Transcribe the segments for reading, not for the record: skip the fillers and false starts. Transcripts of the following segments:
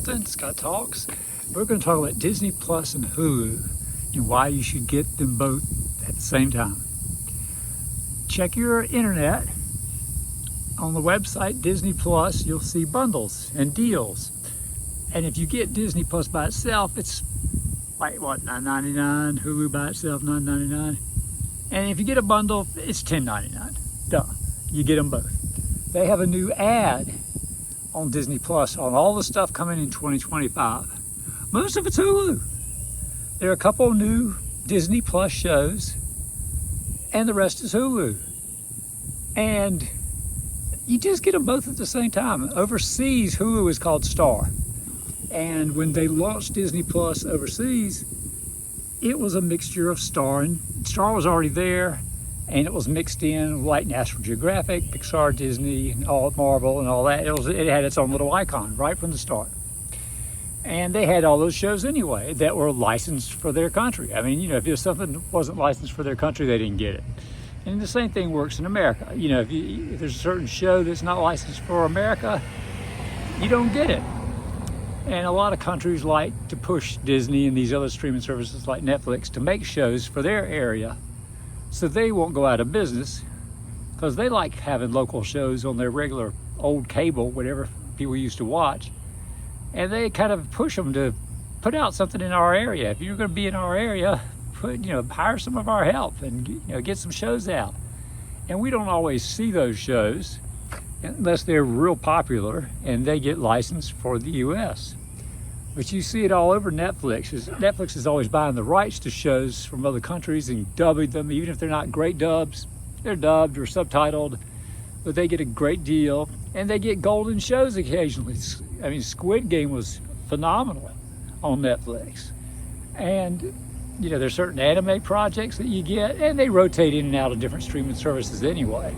Scott Talks. We're going to talk about Disney Plus and Hulu and why you should get them both at the same time. Check your internet. On the website Disney Plus, you'll see bundles and deals. And if you get Disney Plus by itself, it's like what, $9.99, Hulu by itself $9.99. And if you get a bundle, it's $10.99. Duh. You get them both. They have a new ad on Disney Plus on all the stuff coming in 2025. Most of it's Hulu. There are a couple new Disney Plus shows, and the rest is Hulu. And you just get them both at the same time. Overseas, Hulu is called Star. And when they launched Disney Plus overseas, it was a mixture of Star, and Star was already there, and it was mixed in like National Geographic, Pixar, Disney, and all Marvel and all that. It had its own little icon right from the start. And they had all those shows anyway that were licensed for their country. I mean, if there's something that wasn't licensed for their country, they didn't get it. And the same thing works in America. If there's a certain show that's not licensed for America, you don't get it. And a lot of countries like to push Disney and these other streaming services like Netflix to make shows for their area so they won't go out of business, because they like having local shows on their regular old cable, whatever people used to watch. And they kind of push them to put out something in our area. If you're going to be in our area, hire some of our help and get some shows out. And we don't always see those shows unless they're real popular and they get licensed for the US. But you see it all over Netflix. Netflix is always buying the rights to shows from other countries and dubbing them, even if they're not great dubs. They're dubbed or subtitled, but they get a great deal, and they get golden shows occasionally. I mean, Squid Game was phenomenal on Netflix. And there's certain anime projects that you get, and they rotate in and out of different streaming services anyway.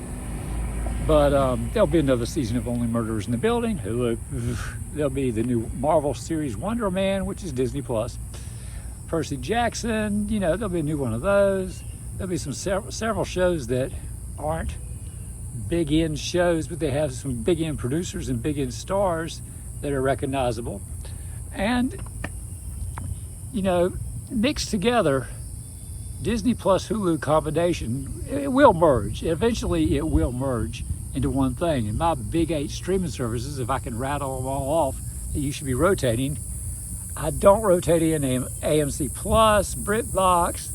But there'll be another season of Only Murderers in the Building, Hulu. There'll be the new Marvel series Wonder Man, which is Disney Plus. Percy Jackson, there'll be a new one of those. There'll be several shows that aren't big end shows, but they have some big end producers and big end stars that are recognizable. And mixed together, Disney Plus Hulu combination, it will merge. Eventually it will merge into one thing. And my big 8 streaming services, if I can rattle them all off, that you should be rotating, I don't rotate in AMC Plus, BritBox,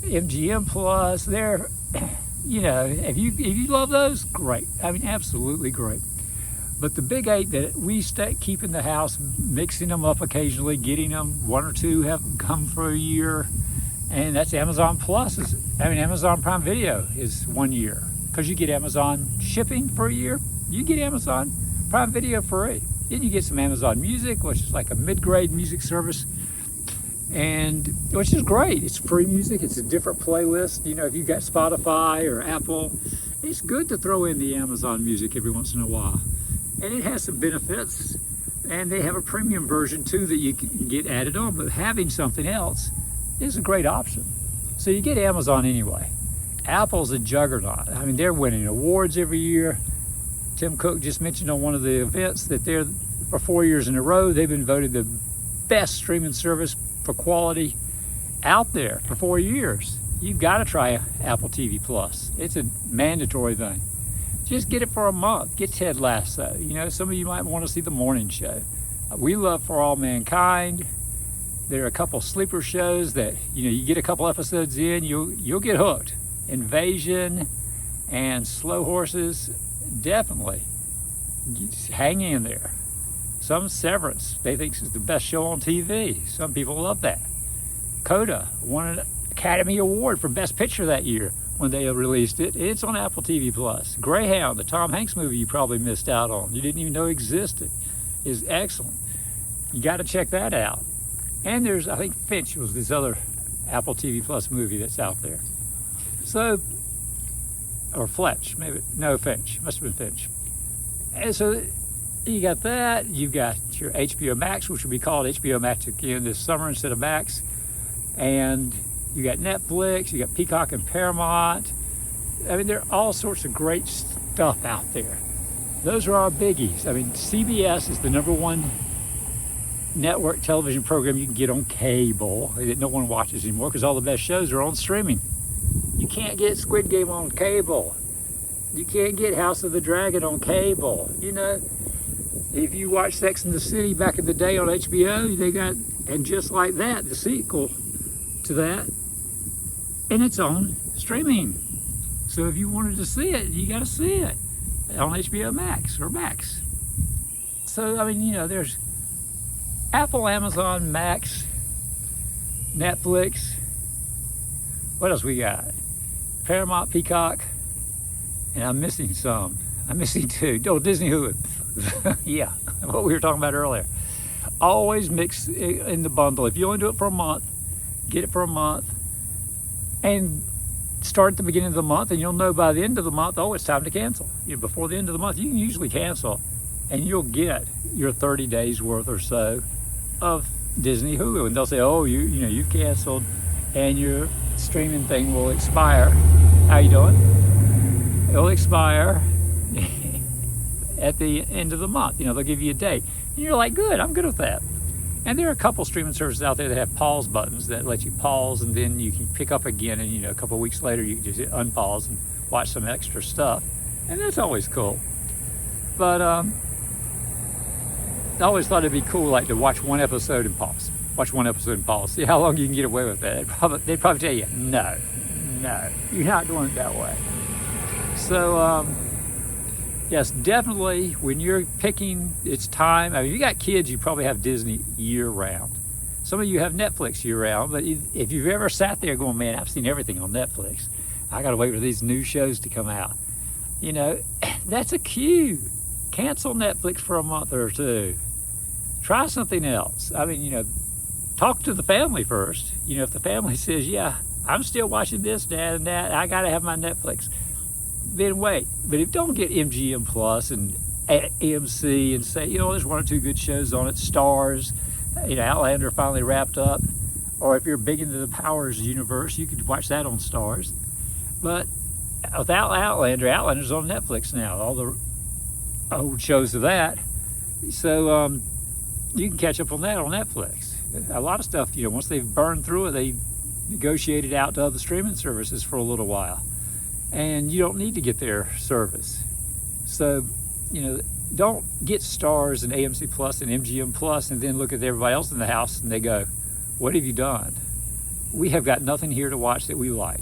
MGM Plus. They're, if you love those, great. I mean, absolutely great. But the big 8 that we keep in the house, mixing them up occasionally, getting them, 1 or 2 have come for a year. And that's Amazon Plus. Amazon Prime Video is 1 year, because you get Amazon shipping for a year. You get Amazon Prime Video free. Then you get some Amazon Music, which is like a mid-grade music service, and which is great. It's free music. It's a different playlist. If you've got Spotify or Apple, it's good to throw in the Amazon Music every once in a while. And it has some benefits. And they have a premium version too that you can get added on. But having something else is a great option. So you get Amazon anyway. Apple's a juggernaut. I mean, they're winning awards every year. Tim Cook just mentioned on one of the events that for 4 years in a row, they've been voted the best streaming service for quality out there for 4 years. You've got to try Apple TV Plus. It's a mandatory thing. Just get it for a month. Get Ted Lasso. Some of you might want to see The Morning Show. We love For All Mankind. There are a couple sleeper shows that, you get a couple episodes in, you'll get hooked. Invasion and Slow Horses, definitely. Just hang in there. Some Severance, they think is the best show on TV. Some people love that. Coda won an Academy Award for Best Picture that year when they released it. It's on Apple TV Plus. Greyhound, the Tom Hanks movie you probably missed out on, you didn't even know existed, is excellent. You got to check that out. And there's, I think Finch was this other Apple TV Plus movie that's out there. So, or Fletch, maybe, no, Finch, must have been Finch. And so you got that, you've got your HBO Max, which will be called HBO Max again this summer instead of Max. And you got Netflix, you got Peacock and Paramount. I mean, there are all sorts of great stuff out there. Those are our biggies. I mean, CBS is the #1 network television program you can get on cable that no one watches anymore because all the best shows are on streaming. You can't get Squid Game on cable. You can't get House of the Dragon on cable. You know, if you watch Sex and the City back in the day on HBO, they got, and Just Like That, the sequel to that, and it's on streaming. So if you wanted to see it, you got to see it on HBO Max or Max. So, I mean, you know, there's Apple, Amazon, Max, Netflix. What else we got? Paramount, Peacock, and I'm missing some. I'm missing two. Oh, Disney Hulu. Yeah, what we were talking about earlier. Always mix in the bundle. If you only do it for a month, get it for a month, and start at the beginning of the month, and you'll know by the end of the month, oh, it's time to cancel. You know, before the end of the month, you can usually cancel, and you'll get your 30 days worth or so of Disney Hulu, and they'll say, oh, you know, you've canceled, and your streaming thing will expire. How you doing? It'll expire at the end of the month. You know, they'll give you a date, and you're like, good, I'm good with that. And there are a couple streaming services out there that have pause buttons that let you pause, and then you can pick up again, and you know, a couple of weeks later you can just hit unpause and watch some extra stuff, and that's always cool. But I always thought it'd be cool, like, to watch one episode and pause. Watch one episode and pause. See how long you can get away with that. They'd probably tell you, no, you're not doing it that way. So yes, definitely when you're picking, it's time. I mean, if you got kids, you probably have Disney year-round. Some of you have Netflix year-round, but if you've ever sat there going, man, I've seen everything on Netflix, I got to wait for these new shows to come out. You know, that's a cue. Cancel Netflix for a month or two. Try something else. I mean, you know, talk to the family first. You know, if the family says, yeah, I'm still watching this, Dad, and that, I got to have my Netflix, then wait. But if don't get MGM Plus and AMC and say, you know, there's one or two good shows on it, Stars, you know, Outlander finally wrapped up, or if you're big into the Powers universe, you could watch that on Stars. But without Outlander's on Netflix now, all the old shows of that. So you can catch up on that on Netflix. A lot of stuff, you know, once they've burned through it, they negotiate it out to other streaming services for a little while. And you don't need to get their service. So, you know, don't get Stars and AMC Plus and MGM Plus and then look at everybody else in the house and they go, what have you done? We have got nothing here to watch that we like.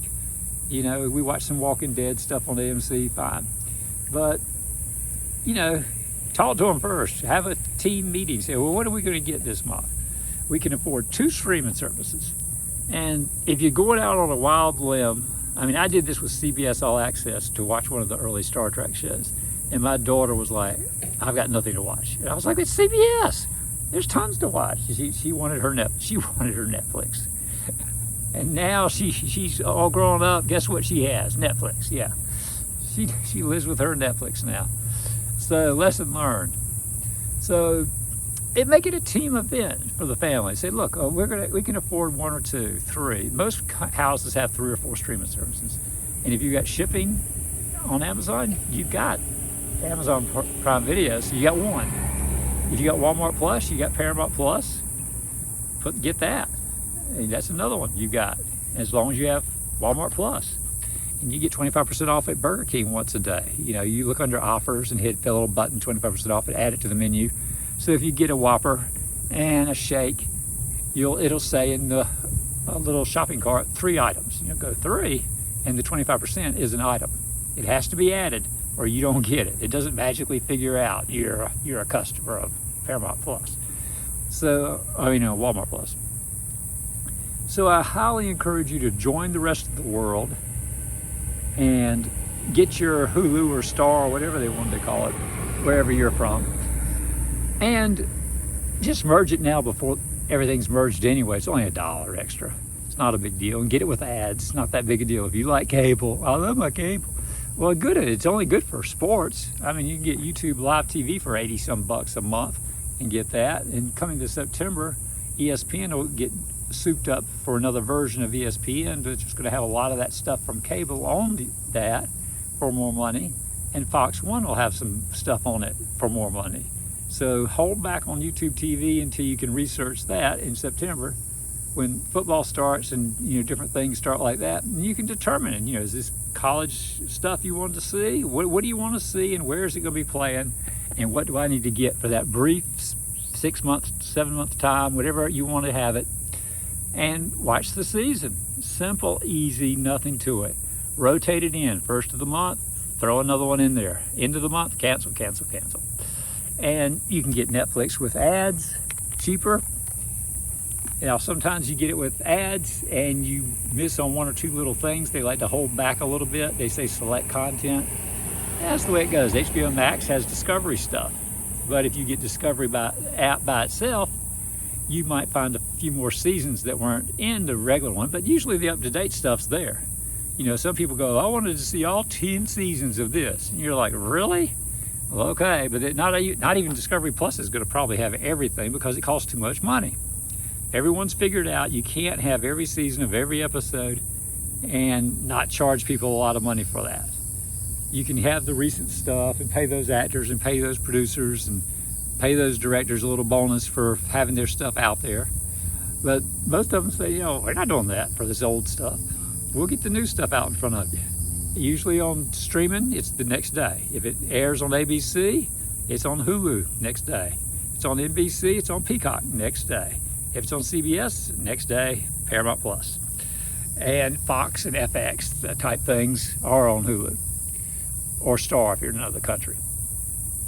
You know, we watch some Walking Dead stuff on AMC, fine. But, you know, talk to them first. Have a team meeting. Say, well, what are we going to get this month? We can afford 2 streaming services. And if you're going out on a wild limb, I mean, I did this with CBS All Access to watch one of the early Star Trek shows. And my daughter was like, I've got nothing to watch. And I was like, it's CBS. There's tons to watch. She wanted her Netflix. And now she's all grown up. Guess what she has? Netflix, yeah. She lives with her Netflix now. So lesson learned. So make it a team event for the family. Say, look, we can afford 1 or 2, 3. Most houses have 3 or 4 streaming services. And if you got shipping on Amazon, you've got Amazon Prime Video, so you got 1. If you got Walmart Plus, you got Paramount Plus. Get that. And that's another one you got, as long as you have Walmart Plus. And you get 25% off at Burger King once a day. You know, you look under offers and hit the little button, 25% off, and add it to the menu. So if you get a Whopper and a shake, it'll say in the little shopping cart, 3 items. You know, go 3, and the 25% is an item. It has to be added, or you don't get it. It doesn't magically figure out you're a customer of Paramount Plus. So, Walmart Plus. So I highly encourage you to join the rest of the world and get your Hulu or Star or whatever they wanted to call it, wherever you're from. And just merge it now before everything's merged anyway. It's only $1 extra. It's not a big deal. And get it with ads. It's not that big a deal. If you like cable, I love my cable. Well, it's only good for sports. I mean, you can get YouTube Live TV for $80-some bucks a month and get that. And coming to September, ESPN will get souped up for another version of ESPN, which is going to have a lot of that stuff from cable on that for more money. And Fox 1 will have some stuff on it for more money. So hold back on YouTube TV until you can research that in September, when football starts and different things start like that, and you can determine, is this college stuff you want to see? What do you want to see, and where is it going to be playing, and what do I need to get for that brief 6 month, 7 month time, whatever you want to have it, and watch the season. Simple, easy, nothing to it. Rotate it in. First of the month, throw another one in there. End of the month, cancel, cancel, cancel. And you can get Netflix with ads, cheaper. Now, sometimes you get it with ads and you miss on one or two little things. They like to hold back a little bit. They say select content. That's the way it goes. HBO Max has Discovery stuff. But if you get Discovery app by itself, you might find a few more seasons that weren't in the regular one, but usually the up-to-date stuff's there. Some people go, I wanted to see all 10 seasons of this. And you're like, really? Well, okay, but not even Discovery Plus is going to probably have everything because it costs too much money. Everyone's figured out you can't have every season of every episode and not charge people a lot of money for that. You can have the recent stuff and pay those actors and pay those producers and pay those directors a little bonus for having their stuff out there. But most of them say, we're not doing that for this old stuff. We'll get the new stuff out in front of you. Usually on streaming, it's the next day. If it airs on ABC, it's on Hulu next day. If it's on NBC, it's on Peacock next day. If it's on CBS, next day, Paramount Plus. And Fox and FX type things are on Hulu. Or Star if you're in another country.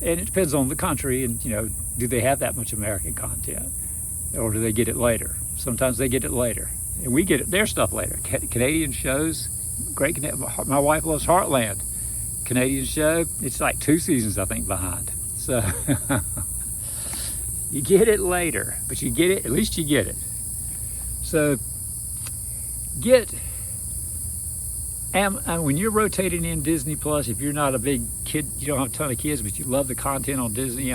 And it depends on the country and, do they have that much American content? Or do they get it later? Sometimes they get it later. And we get their stuff later. Canadian shows, great. My wife loves Heartland. Canadian show, it's like 2 seasons, I think, behind. So you get it later, but you get it, at least you get it. So and when you're rotating in Disney Plus, if you're not a big kid, you don't have a ton of kids, but you love the content on Disney,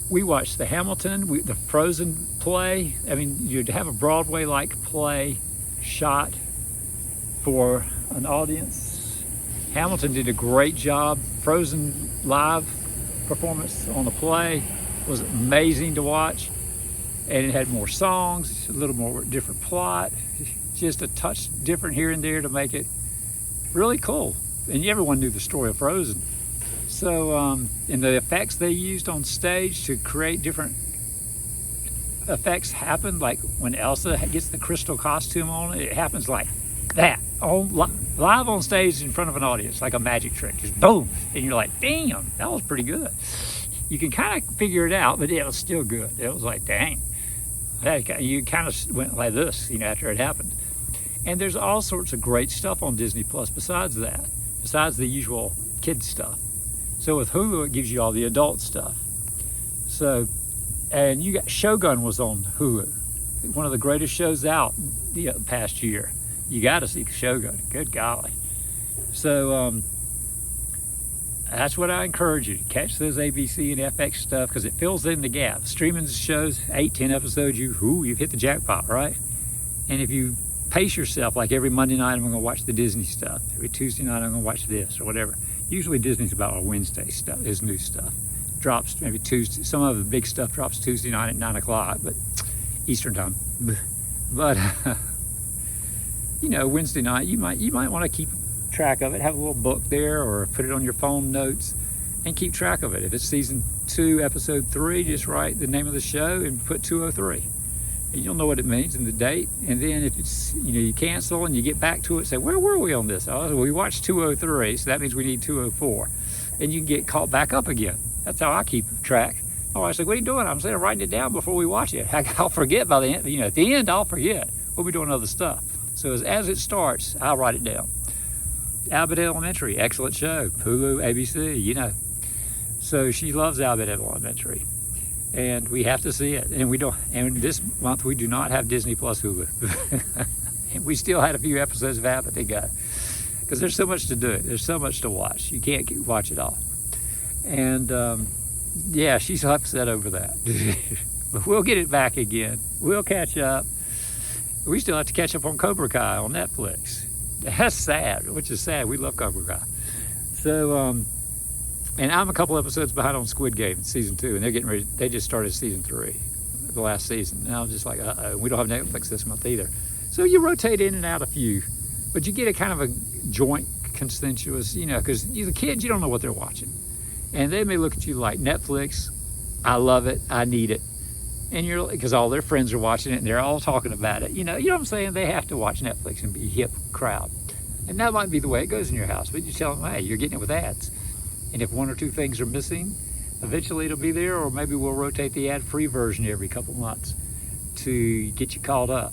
we watched the Hamilton, the Frozen play. You'd have a Broadway-like play shot for an audience. Hamilton did a great job. Frozen live performance on the play was amazing to watch. And it had more songs, a little more different plot, just a touch different here and there to make it really cool. And everyone knew the story of Frozen. So, and the effects they used on stage to create different effects happen, like when Elsa gets the crystal costume on, it happens like that, live on stage in front of an audience, like a magic trick, just boom, and you're like, damn, that was pretty good. You can kind of figure it out, but it was still good. It was like, dang, you kind of went like this, after it happened. And there's all sorts of great stuff on Disney Plus besides that, besides the usual kids stuff. So with Hulu, it gives you all the adult stuff. So, and you got Shogun was on Hulu, one of the greatest shows out the past year. You got to see Shogun. Good golly. So that's what I encourage you to catch those ABC and FX stuff because it fills in the gap. Streaming shows 8-10 episodes, you've hit the jackpot, right? And if you pace yourself, like every Monday night I'm going to watch the Disney stuff, every Tuesday night I'm going to watch this or whatever. Usually Disney's about a Wednesday stuff, is new stuff. Drops maybe Tuesday. Some of the big stuff drops Tuesday night at 9 o'clock, but Eastern time. But Wednesday night you might want to keep track of it. Have a little book there, or put it on your phone notes, and keep track of it. If it's season 2, episode 3, just write the name of the show and put 203. And you'll know what it means and the date. And then if it's you cancel and you get back to it, say, where were we on this? Oh, we watched 203, so that means we need 204. And you can get caught back up again. That's how I keep track. My wife's like, what are you doing? I'm saying, writing it down before we watch it. I'll forget by the end. At the end, I'll forget. We'll be doing other stuff. So as it starts, I'll write it down. Abbott Elementary, excellent show. Hulu, ABC, So she loves Abbott Elementary. And we have to see it. And we don't. And this month we do not have Disney Plus Hulu. And we still had a few episodes of Abbott to go. Because there's so much to do. There's so much to watch. You can't watch it all. And yeah, she's upset over that. But we'll get it back again. We'll catch up. We still have to catch up on Cobra Kai on Netflix. That's sad, which is sad. We love Cobra Kai. So And I'm a couple episodes behind on Squid Game season 2, and they're getting ready. They just started season 3, the last season. And I was just like, uh-oh, we don't have Netflix this month either. So you rotate in and out a few, but you get a kind of a joint consensuous, because the kids, you don't know what they're watching. And they may look at you like, Netflix, I love it, I need it. And because all their friends are watching it and they're all talking about it. You know what I'm saying? They have to watch Netflix and be a hip crowd. And that might be the way it goes in your house, but you tell them, hey, you're getting it with ads. And if 1 or 2 things are missing, eventually it'll be there, or maybe we'll rotate the ad-free version every couple months to get you caught up,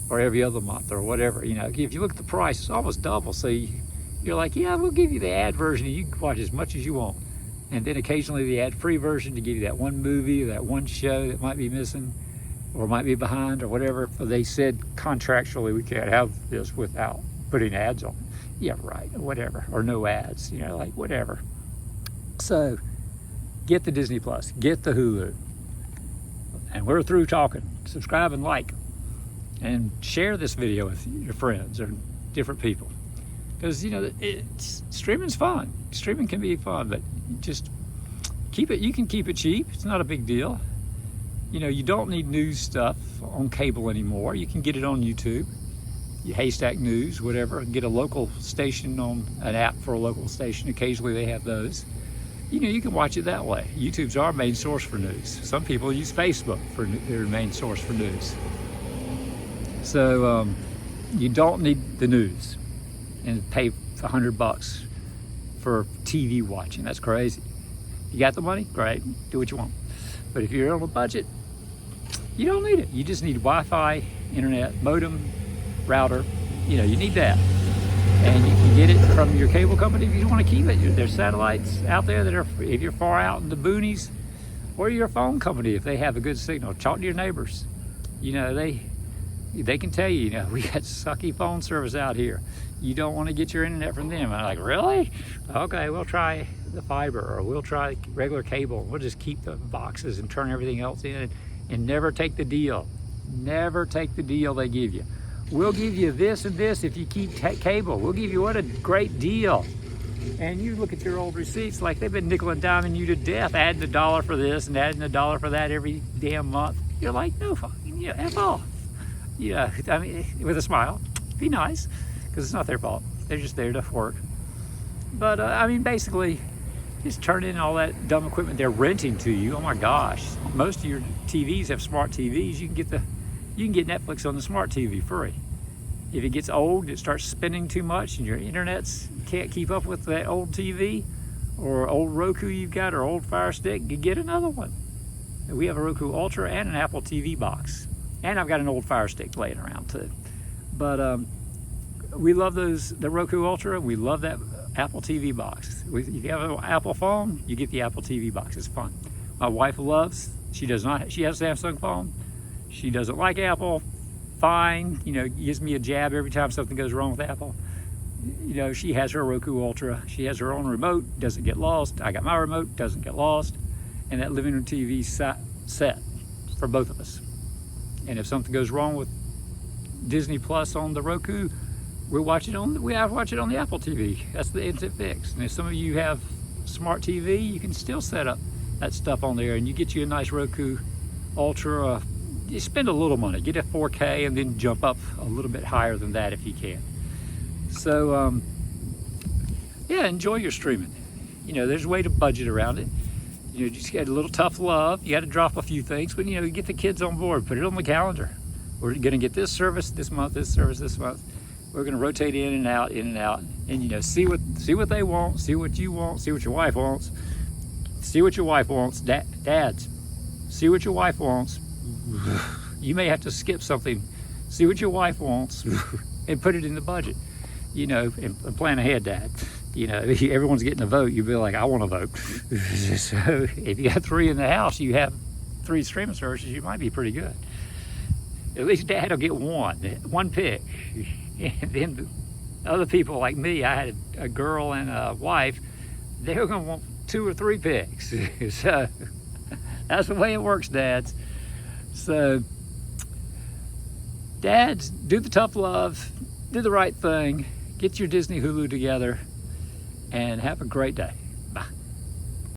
or every other month, or whatever. If you look at the price, it's almost double. So you're like, yeah, we'll give you the ad version, and you can watch as much as you want. And then occasionally the ad-free version to give you that one movie or that one show that might be missing, or might be behind, or whatever. They said contractually we can't have this without putting ads on. Yeah, right, whatever, or no ads, like whatever. So get the Disney Plus, get the Hulu. And we're through talking. Subscribe and like, and share this video with your friends or different people. Because, streaming's fun. Streaming can be fun, but just keep it. You can keep it cheap. It's not a big deal. You don't need news stuff on cable anymore. You can get it on YouTube. Haystack News, whatever. Get a local station on an app for a local station. Occasionally they have those. You can watch it that way. YouTube's our main source for news. Some people use Facebook for their main source for news. So you don't need the news and pay $100 for TV watching. That's crazy. You got the money? Great. Do what you want. But if you're on a budget, you don't need it. You just need Wi-Fi, internet, modem, router. You need that. And you can get it from your cable company if you want to keep it. There's satellites out there that are, if you're far out in the boonies, or your phone company if they have a good signal. Talk to your neighbors. They can tell you, we got sucky phone service out here. You don't want to get your internet from them. I'm like, really? Okay, we'll try the fiber, or we'll try regular cable. We'll just keep the boxes and turn everything else in, and never take the deal. Never take the deal they give you. We'll give you this and this if you keep cable. We'll give you, what a great deal. And you look at your old receipts like they've been nickel and diming you to death, adding $1 for this and adding $1 for that every damn month. You're like, no, fucking, F off. With a smile, be nice, because it's not their fault. They're just there to work. But, basically, just turn in all that dumb equipment they're renting to you. Oh my gosh. Most of your TVs have smart TVs. You can get Netflix on the smart TV free. If it gets old, it starts spinning too much and your internets can't keep up with that old TV or old Roku you've got, or old Fire Stick, you get another one. We have a Roku Ultra and an Apple TV box. And I've got an old Fire Stick laying around too. But we love the Roku Ultra. We love that Apple TV box. If you have an Apple phone, you get the Apple TV box. It's fun. My wife she has a Samsung phone. She doesn't like Apple. Fine, gives me a jab every time something goes wrong with Apple. She has her Roku Ultra. She has her own remote, doesn't get lost. I got my remote, doesn't get lost. And that living room TV set for both of us. And if something goes wrong with Disney Plus on the Roku, we watch it on the Apple TV. That's the instant fix. And if some of you have smart TV, you can still set up that stuff on there, and you get you a nice Roku Ultra. You spend a little money, get a 4K, and then jump up a little bit higher than that if you can. So, yeah, enjoy your streaming. There's a way to budget around it. Just get a little tough love. You got to drop a few things, but get the kids on board. Put it on the calendar. We're going to get this service this month, this service this month. We're going to rotate in and out, and see what they want, see what you want, see what your wife wants, see what your wife wants. Dads, see what your wife wants. You may have to skip something. See what your wife wants and put it in the budget. And plan ahead, Dad. If everyone's getting a vote, you'll be like, I want to vote. So if you got 3 in the house, you have 3 streaming services, you might be pretty good. At least Dad will get one pick. And then other people like me, I had a girl and a wife, they were going to want 2 or 3 picks. So that's the way it works, dads. So dads, do the tough love, do the right thing, get your Disney Hulu together, and have a great day.